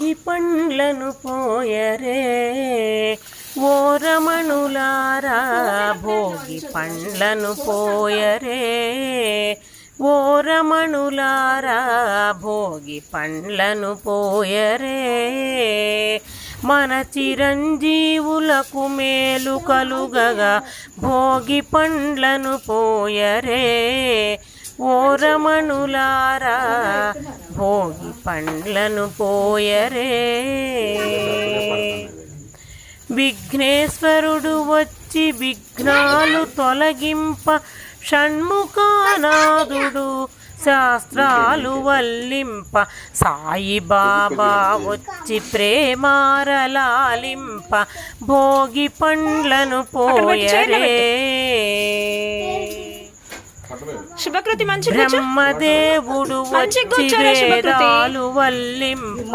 భోగి పండ్లను పోయరే ఓ రమణులారా, భోగి పండ్లను పోయరే ఓ రమణులారా, భోగి పండ్లను పోయరే. మన చిరంజీవులకు మేలు కలుగగా భోగి పండ్లను పోయరే ఓ రమణులారా, భోగి పండ్లను పోయరే. విఘ్నేశ్వరుడు వచ్చి విఘ్నాలు తొలగింప, షణ్ముఖనాథుడు శాస్త్రాలు వల్లింప, సాయిబాబా వచ్చి ప్రేమారలాలింప, భోగి పండ్లను పోయరే. శుభకృతి మంచి బ్రహ్మదేవుడు వచ్చి వేదాలు వల్లింప,